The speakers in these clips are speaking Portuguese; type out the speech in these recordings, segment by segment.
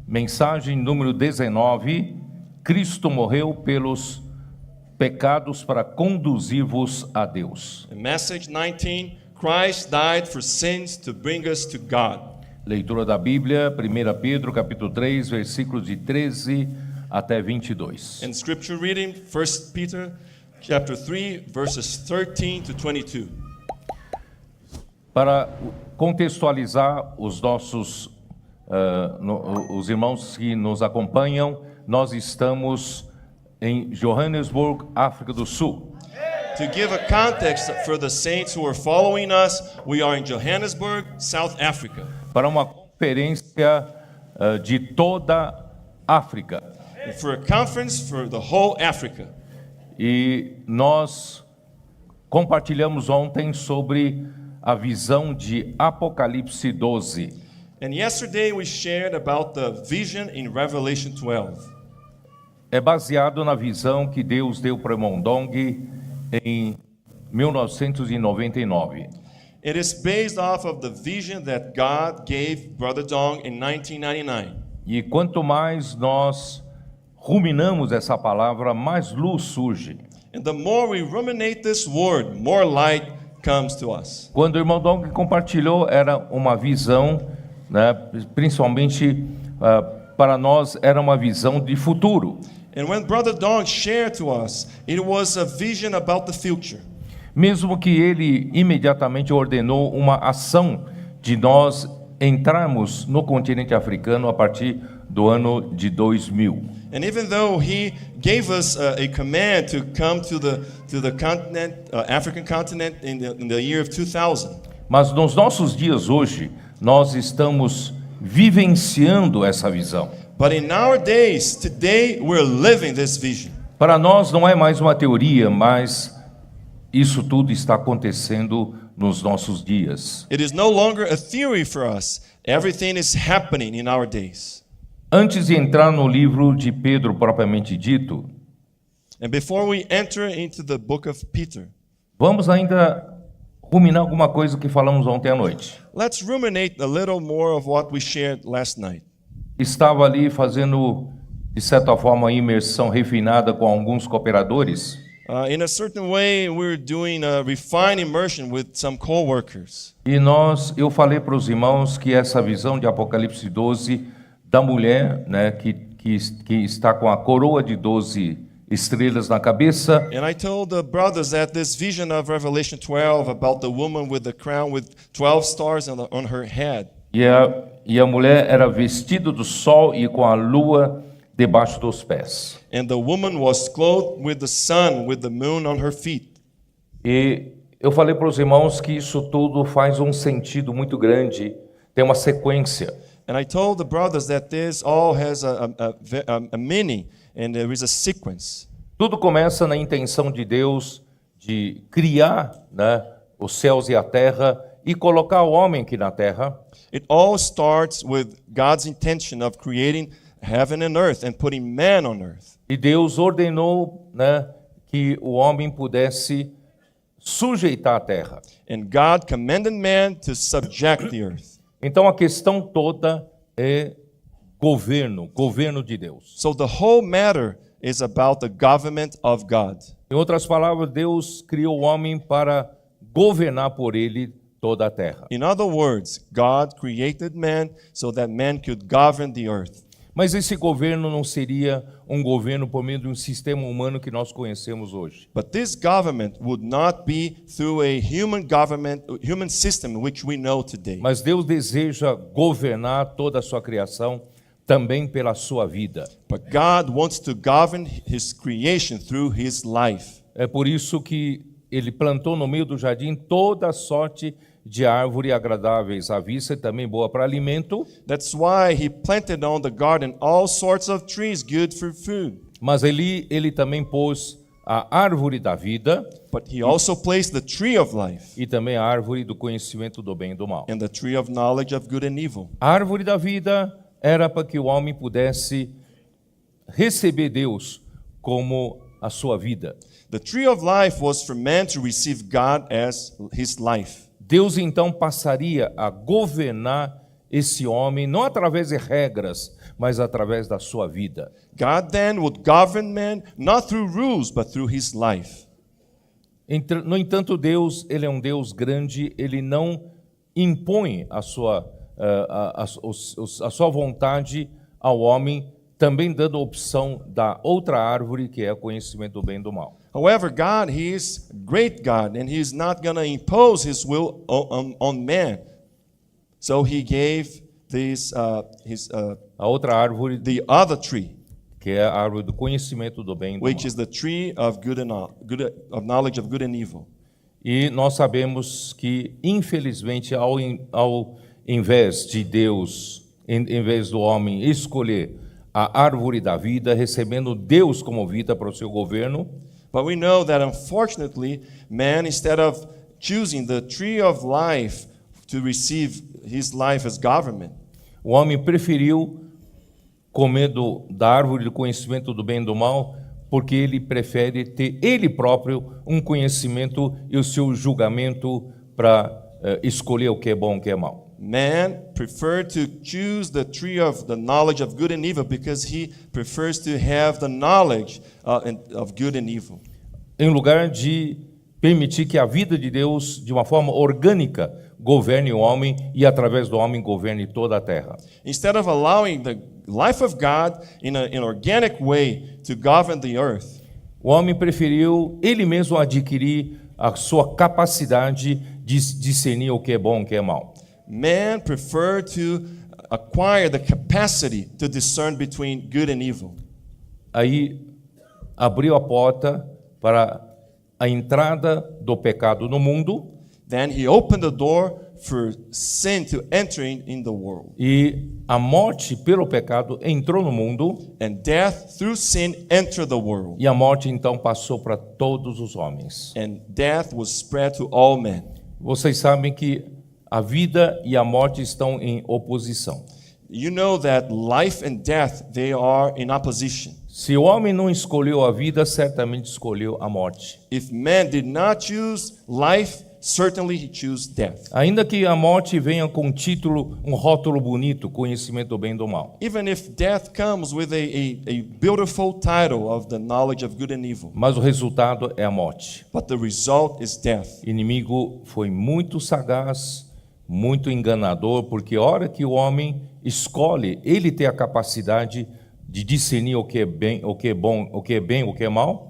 Mensagem número 19, Cristo morreu pelos pecados para conduzir-vos a Deus. Message 19, Christ died for sins to bring us to God. Leitura da Bíblia, 1 Pedro, capítulo 3, versículos de 13 até 22. And scripture reading, 1 Peter chapter 3, verses 13 to 22. Para contextualizar os nossos os irmãos que nos acompanham, nós estamos em Johannesburg, África do Sul. To give a context for the saints who are following us, we are in Johannesburg, South Africa. Para uma conferência de toda a África. For a conference for the whole Africa. E nós compartilhamos ontem sobre a visão de Apocalipse 12. And yesterday we shared about the vision in Revelation 12. É baseado na visão que Deus deu para Mondong em 1999. It is based off of the vision that God gave Brother Dong in 1999. E quanto mais nós ruminamos essa palavra, mais luz surge. And the more we ruminate this word, more light comes to us. Quando o irmão Dong compartilhou, era uma visão, né, principalmente para nós, era uma visão de futuro. And when Brother Dong shared to us, it was a vision about the future. Mesmo que ele imediatamente ordenou uma ação de nós entrarmos no continente africano a partir do ano de 2000. And even though he gave us a command to come to the continent, African continent in the year of 2000. Mas nos nossos dias hoje, nós estamos vivenciando essa visão. But in our days, today, we're living this vision. Para nós não é mais uma teoria, mas isso tudo está acontecendo nos nossos dias. It is no longer a theory for us. Everything is happening in our days. Antes de entrar no livro de Pedro propriamente dito, And before we enter into the book of Peter, vamos ainda ruminar alguma coisa que falamos ontem à noite. let's ruminate a little more of what we shared last night. Estava ali fazendo, de certa forma, imersão refinada com alguns cooperadores. In a certain way, we're doing a refined immersion with some co-workers. E eu falei para os irmãos que essa visão de Apocalipse 12 da mulher, né, que está com a coroa de 12 estrelas na cabeça, And I told the brothers that this vision of Revelation 12 about the woman with the crown with 12 stars on her head. e a mulher era vestida do sol e com a lua debaixo dos pés. And the woman was clothed with the sun, with the moon on her feet. E eu falei para os irmãos que isso tudo faz um sentido muito grande, tem uma sequência. And I told the brothers that this all has a meaning and there is a sequence. Tudo começa na intenção de Deus de criar, né, os céus e a terra e colocar o homem aqui na terra. It all starts with God's intention of creating heaven and earth and putting man on earth. E Deus ordenou, né, que o homem pudesse sujeitar a terra. And God commanded man to subject the earth. Então a questão toda é governo de Deus. So the whole matter is about the government of God. Em outras palavras, Deus criou o homem para governar por ele toda a terra. In other words, God created man so that man could govern the earth. Mas esse governo não seria um governo por meio de um sistema humano que nós conhecemos hoje. But this government would not be through a human system which we know today. Mas Deus deseja governar toda a sua criação também pela sua vida. But God wants to govern his creation through his life. É por isso que ele plantou no meio do jardim toda sorte de árvores agradáveis à vista e também boa para alimento. That's why he planted on the garden all sorts of trees good for food. Mas ele também pôs a árvore da vida. But he also placed the tree of life. E também a árvore do conhecimento do bem e do mal. And the tree of knowledge of good and evil. A árvore da vida era para que o homem pudesse receber Deus como a sua vida. The tree of life was for man to receive God as his life. Deus então passaria a governar esse homem, não através de regras, mas através da sua vida. God then would govern man not through rules, but through his life. No entanto, Deus, ele é um Deus grande, ele não impõe a sua vontade ao homem, também dando a opção da outra árvore, que é o conhecimento do bem e do mal. However, God, he is great God, and he is not going to impose his will on man. So he gave a outra árvore, the other tree, que é a árvore do conhecimento do bem e do mal. which is the tree of of knowledge of good and evil. E nós sabemos que, infelizmente, ao invés de Deus, em vez do homem escolher a árvore da vida, recebendo Deus como vida para o seu governo, but we know that unfortunately, man, instead of choosing the tree of life to receive his life as government, o homem preferiu comer da árvore do conhecimento do bem e do mal, porque ele prefere ter ele próprio um conhecimento e o seu julgamento para escolher o que é bom e o que é mal. Man preferred to choose the tree of the knowledge of good and evil because he prefers to have the knowledge of good and evil. Em lugar de permitir que a vida de Deus, de uma forma orgânica, governe o homem e através do homem governe toda a terra. Instead of allowing the life of God in an organic way to govern the earth, o homem preferiu ele mesmo adquirir a sua capacidade de discernir o que é bom e o que é mal. Man preferred to acquire the capacity to discern between good and evil. Aí abriu a porta para a entrada do pecado no mundo. Then he opened the door for sin to enter in the world. E a morte pelo pecado entrou no mundo. And death through sin entered the world. E a morte então passou para todos os homens. And death was spread to all men. Vocês sabem que a vida e a morte estão em oposição. You know that life and death, they are in opposition. Se o homem não escolheu a vida, certamente escolheu a morte. If man did not choose life, certainly he chose death. Ainda que a morte venha com um título, um rótulo bonito, conhecimento do bem e do mal. Even if death comes with a beautiful title of the knowledge of good and evil. Mas o resultado é a morte. But the result is death. O inimigo foi muito sagaz, muito enganador, porque a hora que o homem escolhe, ele tem a capacidade de discernir o que é bem, o que é bom, o que é bem, o que é mal.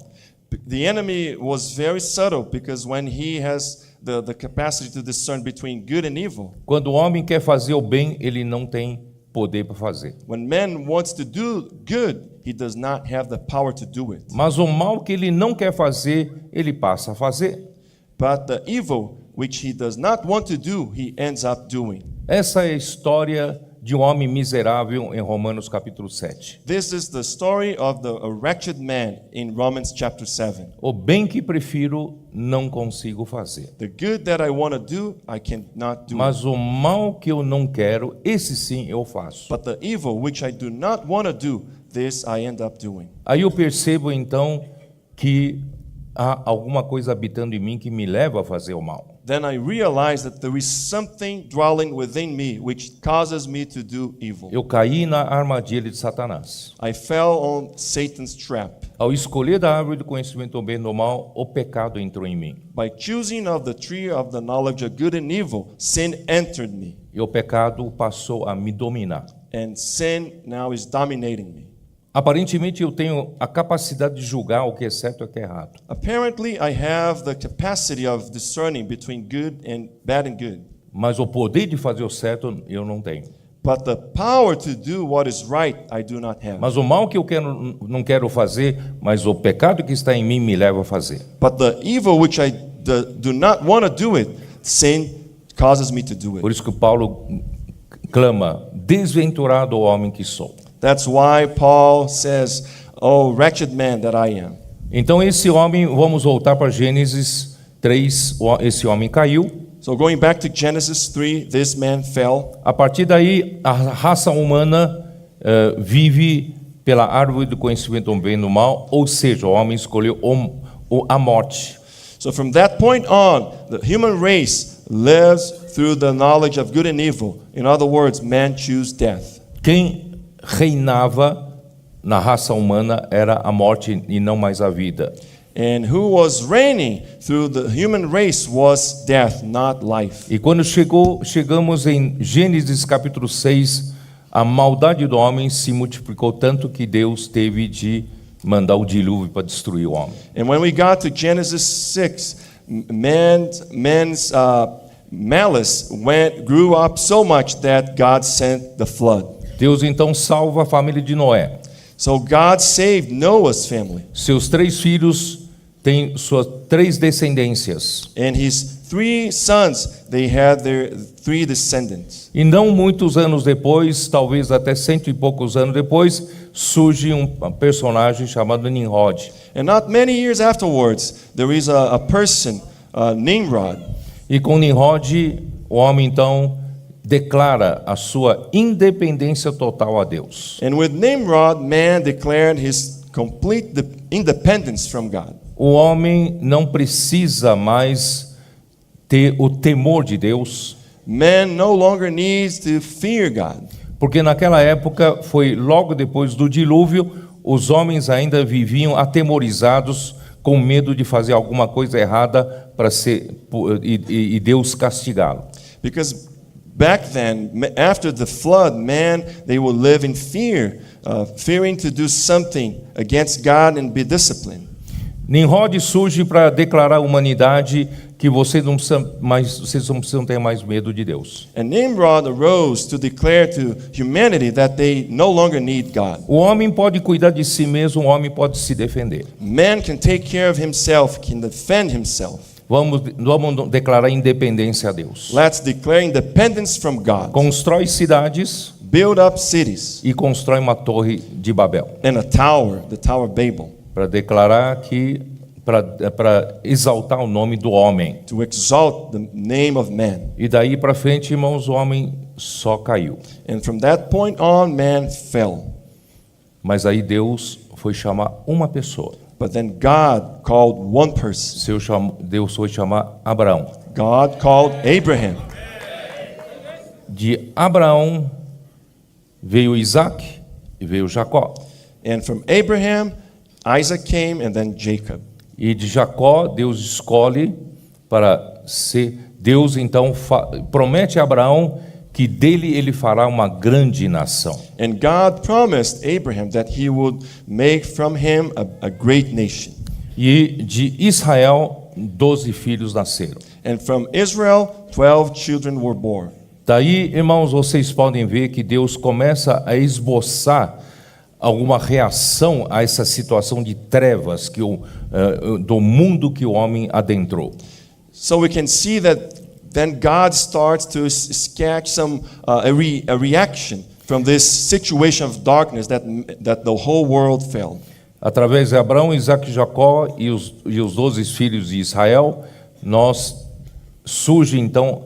The enemy was very subtle because when he has the capacity to discern between good and evil. Quando o homem quer fazer o bem, ele não tem poder para fazer. When man wants to do good, he does not have the power to do it. Mas o mal que ele não quer fazer, ele passa a fazer. But the evil which he does not want to do, he ends up doing. Essa é a história de um homem miserável em Romanos capítulo 7. This is the story of a wretched man in Romans chapter 7. O bem que prefiro, não consigo fazer. The good that I want to do, I cannot do. Mas o mal que eu não quero, esse sim eu faço. But the evil which I do not want to do, this I end up doing. Aí eu percebo então que há alguma coisa habitando em mim que me leva a fazer o mal. Then I realize that there is something dwelling within me which causes me to do evil. Eu caí na armadilha de Satanás. I fell on Satan's trap. Ao escolher da árvore do conhecimento do bem e do mal, o pecado entrou em mim. By choosing of the tree of the knowledge of good and evil, sin entered me. E o pecado passou a me dominar. And sin now is dominating me. Aparentemente eu tenho a capacidade de julgar o que é certo e o que é errado. Apparently, I have the capacity of discerning between good and bad and good. Mas o poder de fazer o certo eu não tenho. But the power to do what is right, I do not have. Mas o mal que eu não quero fazer, mas o pecado que está em mim me leva a fazer. But the evil which I do not want to do it, sin causes me to do Por it. isso que Paulo clama: desventurado o homem que sou. That's why Paul says, "Oh, wretched man that I am." Então esse homem, vamos voltar para Gênesis 3, esse homem caiu. So going back to Genesis 3, this man fell. A partir daí, a raça humana vive pela árvore do conhecimento do bem e do mal, ou seja, o homem escolheu a morte. So from that point on, the human race lives through the knowledge of good and evil. In other words, man chooses death. Quem reinava na raça humana era a morte e não mais a vida. And who was reigning through the human race was death, not life. E quando chegamos em Gênesis capítulo 6, a maldade do homem se multiplicou tanto que Deus teve de mandar o dilúvio para destruir o homem. And when we got to Genesis 6, man's malice grew up so much that God sent the flood. Deus então salva a família de Noé. So God saved Noah's family. Seus 3 filhos têm suas 3 descendências. And his 3 sons, they had their 3 descendants. E não muitos anos depois, talvez até 100 e poucos anos depois, surge um personagem chamado Nimrod. And not many years afterwards, there is a person, Nimrod. E com Nimrod, o homem então declara a sua independência total a Deus. And with Nimrod, man declared his complete independence from God. O homem não precisa mais ter o temor de Deus, Man no longer needs to fear God. porque naquela época foi logo depois do dilúvio, os homens ainda viviam atemorizados com medo de fazer alguma coisa errada para e Deus castigá-lo. Because back then, after the flood, they would live in fear, fearing to do something against God and be disciplined. Nimrod surge para declarar à humanidade que vocês não precisam ter mais medo de Deus. And Nimrod arose to declare to humanity that they no longer need God. O homem pode cuidar de si mesmo, o homem pode se defender. Man can take care of himself, can defend himself. Vamos declarar independência a Deus. Let's declare independence from God. Constrói cidades Build up cities e constrói uma torre de Babel. and a tower, the Tower of Babel, Para declarar que, para exaltar o nome do homem. to exalt the name of man. E daí para frente, irmãos, o homem só caiu. And from that point on, man fell. Mas aí Deus foi chamar uma pessoa. But then God called one person. Deus foi chamar Abraão. God called Abraham. De Abraão veio Isaac e veio Jacó. And from Abraham, Isaac came, and then Jacob. E de Jacó, Deus escolhe para ser. Deus então promete a Abraão que dele ele fará uma grande nação. And God promised Abraham that he would make from him a great nation. E de Israel, 12 filhos nasceram. And from Israel, 12 children were born. Daí, irmãos, vocês podem ver que Deus começa a esboçar alguma reação a essa situação de trevas do mundo que o homem adentrou. So we can see that then God starts to sketch a reaction from this situation of darkness that the whole world fell. Através de Abraão, Isaac e Jacó e os 12 filhos de Israel, surge então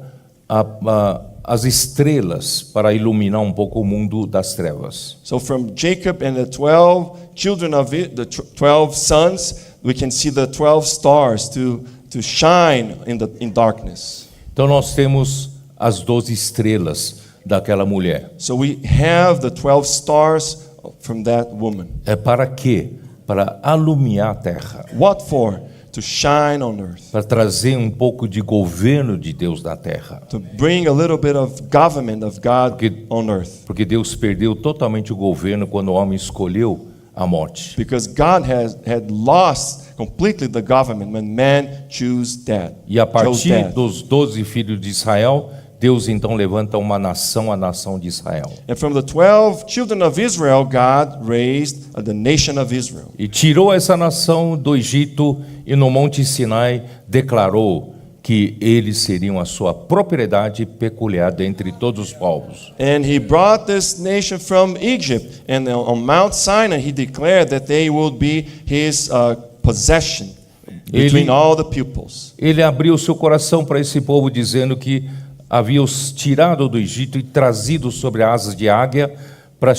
as estrelas para iluminar um pouco o mundo das trevas. So from Jacob and the 12 children of it, the 12 sons, we can see the 12 stars to shine in darkness. Então nós temos as 12 estrelas daquela mulher. So we have the 12 stars from that woman. É para quê? Para alumiar a terra. What for? To shine on earth. Para trazer um pouco de governo de Deus na terra. To bring a little bit of government of God on earth. Porque Deus perdeu totalmente o governo quando o homem escolheu a morte. Because God had lost completely the government when man chose death. E a partir dos 12 filhos de Israel, Deus então levanta uma nação, a nação de Israel. And from the 12 children of Israel, God raised the nation of Israel. E tirou essa nação do Egito e no Monte Sinai declarou que eles seriam a sua propriedade peculiar dentre todos os povos. And he brought this nation from Egypt, and on Mount Sinai he declared that they would be his possession between all the peoples. Ele abriu seu coração para esse povo dizendo que havia os tirado do Egito e trazido sobre asas de águia para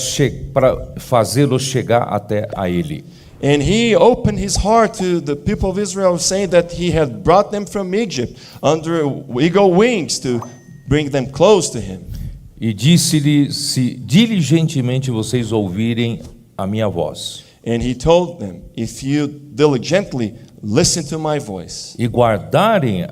fazê-los chegar até a ele. And he opened his heart to the people of Israel, saying that he had brought them from Egypt under eagle wings to bring them close to him. E disse-lhe: se diligentemente vocês ouvirem a minha voz And he told them, if you diligently listen to my voice e guardarem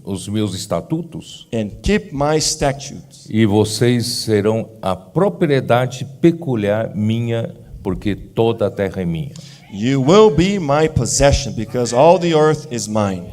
os meus estatutos, and keep my statutes, e vocês serão a propriedade peculiar minha, porque toda a terra é minha. you will be my possession, because all the earth is mine.